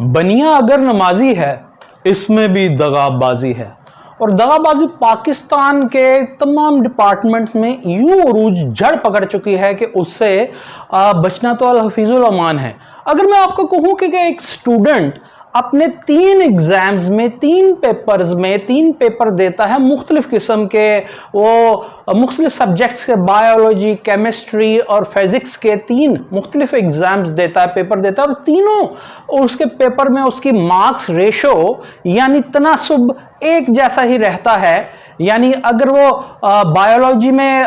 बनिया अगर नमाजी है, इसमें भी दगाबाजी है। और दगाबाजी पाकिस्तान के तमाम डिपार्टमेंट्स में यूं उरूज जड़ पकड़ चुकी है कि उससे बचना तो अल हफीजुल अमान है। अगर मैं आपको कहूं कि एक स्टूडेंट अपने 3 एग्जाम्स में 3 पेपर्स में 3 पेपर देता है मुख्तलिफ किस्म के, वो मुख्तलिफ सब्जेक्ट्स के, बायोलॉजी, केमिस्ट्री और फिजिक्स के 3 मुख्तलिफ एग्जाम्स देता है, पेपर देता है, और तीनों उसके पेपर में उसकी मार्क्स रेशो यानी तनासुब एक जैसा ही रहता है। यानी अगर वो बायोलॉजी में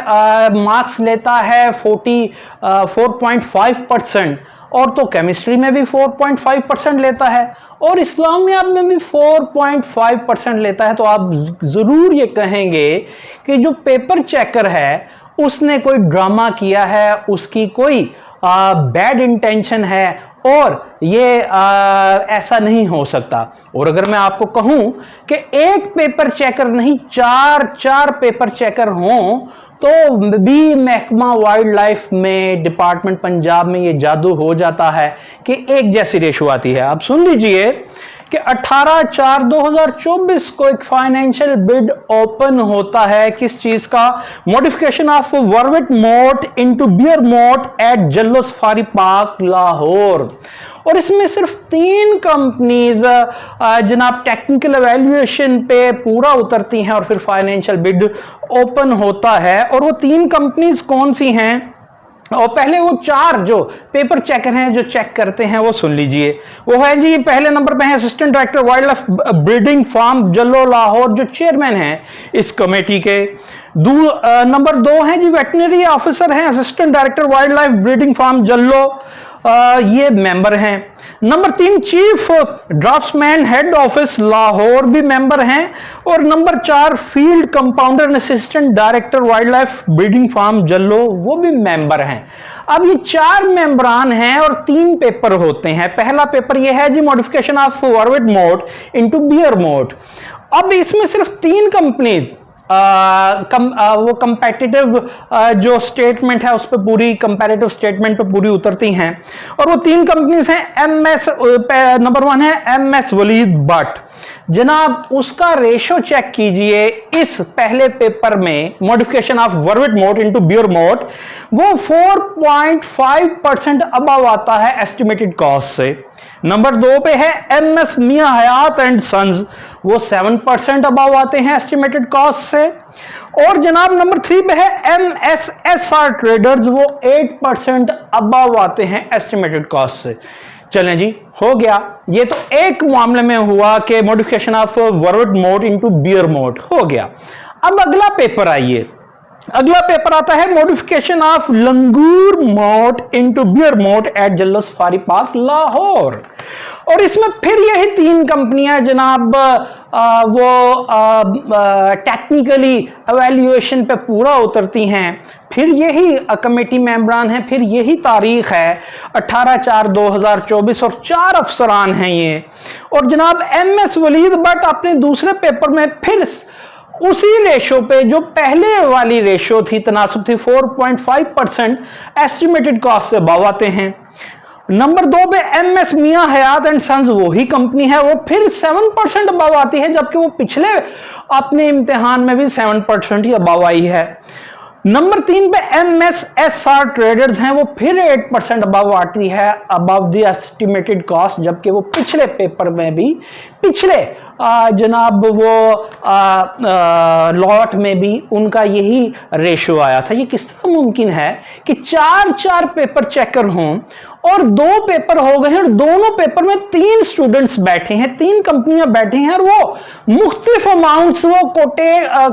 मार्क्स लेता है 4.5% और तो केमिस्ट्री में भी 4.5% लेता है और इस्लामियात में भी 4.5% लेता है, तो आप जरूर ये कहेंगे कि जो पेपर चेकर है उसने कोई ड्रामा किया है, उसकी कोई बैड इंटेंशन है और ये ऐसा नहीं हो सकता। और अगर मैं आपको कहूं कि एक पेपर चेकर नहीं 4 पेपर चेकर हों तो भी महकमा वाइल्ड लाइफ में, डिपार्टमेंट पंजाब में ये जादू हो जाता है कि एक जैसी रेशो आती है। आप सुन लीजिए कि 18/4/2024 को एक फाइनेंशियल बिड ओपन होता है, किस चीज का? मॉडिफिकेशन ऑफ वर्विट मोट इनटू बियर मोट एट जल्लो सफारी पार्क लाहौर। और इसमें सिर्फ 3 कंपनीज जनाब टेक्निकल एवेल्युएशन पे पूरा उतरती हैं और फिर फाइनेंशियल बिड ओपन होता है। और वो 3 कंपनीज कौन सी हैं? और पहले वो 4 जो पेपर चेकर हैं जो चेक करते हैं वो सुन लीजिए। वो है जी, पहले नंबर पे है assistant director wild life breeding farm Jallo Lahore, जो चेयरमैन हैं इस कमेटी के। नंबर 2 है जी वेटनरी ऑफिसर हैं assistant director wild life breeding farm Jallo, ये मेंबर हैं। Number 3 chief draftsman head office Lahore भी मेंबर हैं। और number 4 field compounder assistant director wild life breeding farm Jallo, वो भी मेंबर हैं। अब ये 4 मेंबरान हैं और 3 पेपर होते हैं। पहला पेपर ये है जी मॉडिफिकेशन ऑफ वर्विट मोट इनटू बियर मोट। अब इसमें सिर्फ 3 कंपनीज वो कंपैटिटिव जो स्टेटमेंट है उस पर पूरी कंपैरेटिव स्टेटमेंट पे पूरी उतरती हैं। और वो 3 कंपनीज हैं नंबर 1 है MS वलीद बट। जनाब उसका रेशो चेक कीजिए इस पहले पेपर में मॉडिफिकेशन ऑफ वर्विट मोट इनटू बियर मोट, वो 4.5% अबव आता है एस्टिमेटेड कॉस्ट से। नंबर 2 पे है MS Mian Hayat and Sons, वो 7% अबव आते हैं एस्टिमेटेड कॉस्ट से। और जनाब नंबर 3 पे है MSSR ट्रेडर्स, वो 8% अबव आते हैं एस्टिमेटेड कॉस्ट से। चलें जी, हो गया। ये तो एक मामले में हुआ कि मॉडिफिकेशन ऑफ वर्विट मोट इनटू बियर मोट हो गया। अब अगला पेपर आइए, अगला पेपर आता है मॉडिफिकेशन ऑफ लंगूर मोट इनटू बियर मोट एट जल्लो सफारी पार्क लाहौर। और इसमें फिर यही 3 कंपनियां जनाब वो टेक्निकली एवेल्युएशन पे पूरा उतरती हैं। फिर यही कमेटी मेंबरान हैं, फिर यही तारीख है 18/4/2024 और 4 अफसरान हैं ये। और जनाब MS वलीद बट अपने दूसरे पेपर में फिर उसी रेशो पे जो पहले वाली रेशो थी, तनासुब थी, 4.5% एस्टिमेटेड कॉस्ट से अबव आते हैं। नंबर 2 पे MS Mian Hayat and Sons, वही कंपनी है, वो फिर 7% अबव आती है, जबकि वो पिछले अपने इम्तिहान में भी 7% ही अबव आई है। नंबर 3 पे MSSR ट्रेडर्स हैं, वो फिर 8% अबव आती है अबव द एस्टिमेटेड कॉस्ट, जबकि वो पिछले पेपर में भी, पिछले जनाब वो लॉट में भी उनका यही रेशो आया था। ये किस तरह मुमकिन है कि 4 पेपर चेकर हों और 2 पेपर हो गए हैं और दोनों पेपर में 3 स्टूडेंट्स बैठे हैं, 3 कंपनियां बैठी हैं और वो मुख्तलिफ अमाउंट्स वो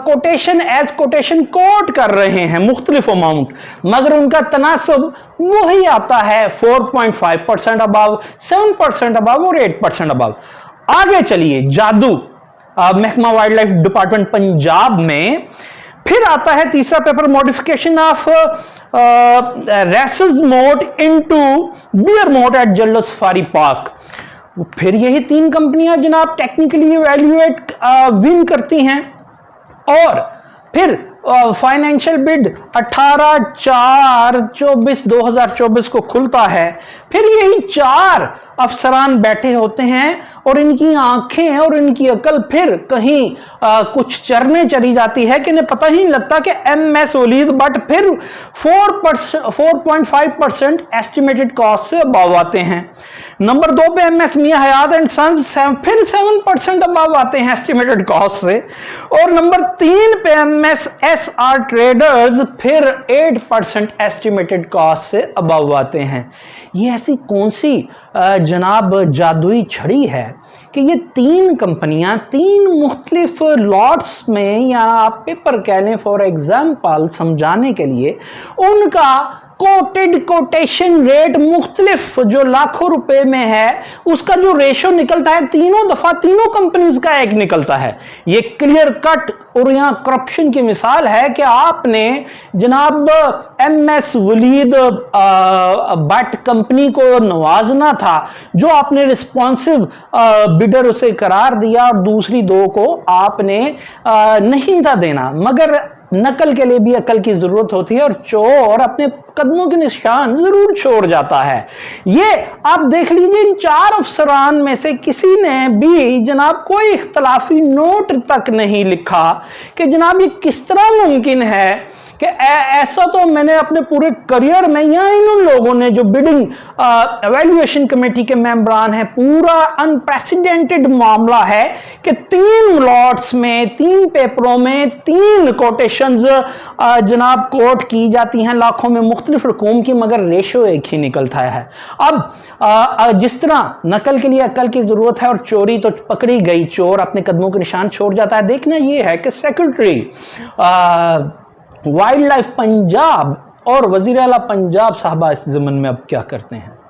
कोटेशन एज कोटेशन कोट कर रहे हैं, मुख्तलिफ अमाउंट, मगर उनका तनासब वही आता है 4.5% अबव, 7% अबव और 8% अबव। आगे चलिए, जादू महकमा वाइल्ड लाइफ डिपार्टमेंट पंजाब में फिर आता है तीसरा पेपर मॉडिफिकेशन ऑफ रेसेस मोट इनटू बियर मोट एट जल्लो सफारी पार्क। फिर यही 3 कंपनियां जनाब टेक्निकली इवैल्यूएट विन करती हैं और फिर फाइनेंशियल बिड 18/4/2024 को खुलता है। फिर यही 4 अफसरान बैठे होते हैं और इनकी आंखें और इनकी अकल फिर कहीं कुछ चरने चली जाती है कि इन्हें पता ही नहीं लगता कि MS वलीद बट फिर 4.5% एस्टिमेटेड कॉस्ट से अबव आते हैं। नंबर 2 पे MS Mian Hayat and Sons फिर 7% अबव आते हैं एस्टिमेटेड कॉस्ट से। और नंबर 3 पे MS SR ट्रेडर्स फिर 8% एस्टिमेटेड कॉस्ट से अबव आते हैं। ये ऐसी कौन सी जनाब जादुई छड़ी है कि ये 3 कंपनियां 3 मुख्तलिफ लॉट्स में, या आप पेपर कह लें फॉर एग्जाम्पल समझाने के लिए, उनका कोटेशन रेट मुख्तलिफ जो लाखों रुपए में है उसका जो रेशो निकलता है तीनों दफा तीनों कंपनीज का एक निकलता है। ये क्लियर कट और यहां करप्शन की मिसाल है कि आपने जनाब MS वलीद बट कंपनी को नवाजना था, जो आपने रिस्पॉन्सिव बिडर उसे करार दिया और दूसरी 2 को आपने नहीं था देना। मगर नकल के लिए भी अकल की जरूरत होती है और चोर अपने कदमों के निशान जरूर छोड़ जाता है। ये आप देख लीजिए, इन 4 अफसरान में से किसी ने भी जनाब कोई इख्तलाफी नोट तक नहीं लिखा कि जनाब ये किस तरह मुमकिन है कि ऐसा तो मैंने अपने पूरे करियर में, या इन लोगों ने जो बिडिंग एवेल्युएशन कमेटी के मेंबरान हैं, पूरा अनप्रेसिडेंटेड मामला है कि 3 लॉट्स में 3 पेपरों में 3 कोटेशंस जनाब कोट की जाती हैं लाखों में मुख्तलिफ रकूम की, मगर रेशो एक ही निकलता है। अब जिस तरह नकल के लिए अकल की जरूरत है और चोरी तो पकड़ी गई, चोर अपने कदमों के निशान छोड़ जाता है। देखना यह है कि सेक्रेटरी वाइल्ड लाइफ पंजाब और वजीर आला पंजाब साहबा इस ज़मन में अब क्या करते हैं।